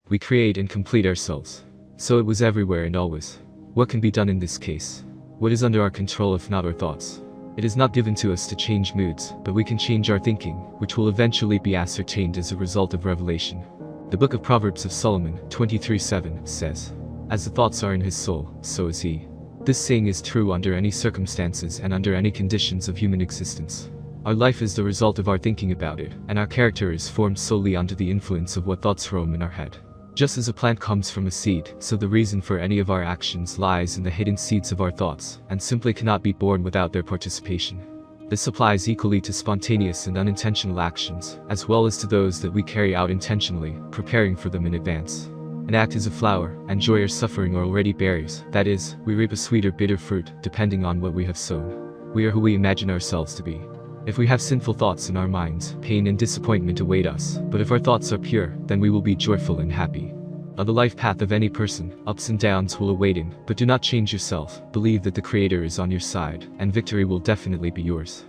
We create and complete ourselves. So it was everywhere and always. What can be done in this case? What is under our control if not our thoughts? It is not given to us to change moods, but we can change our thinking, which will eventually be ascertained as a result of revelation. The Book of Proverbs of Solomon 23:7 says, "As the thoughts are in his soul, so is he." This saying is true under any circumstances and under any conditions of human existence. Our life is the result of our thinking about it, and our character is formed solely under the influence of what thoughts roam in our head. Just as a plant comes from a seed, so the reason for any of our actions lies in the hidden seeds of our thoughts, and simply cannot be born without their participation. This applies equally to spontaneous and unintentional actions, as well as to those that we carry out intentionally, preparing for them in advance. An act is a flower, and joy or suffering are already berries, that is, we reap a sweet or bitter fruit, depending on what we have sown. We are who we imagine ourselves to be. If we have sinful thoughts in our minds, pain and disappointment await us, but if our thoughts are pure, then we will be joyful and happy. On the life path of any person, ups and downs will await him, but do not change yourself, believe that the Creator is on your side, and victory will definitely be yours.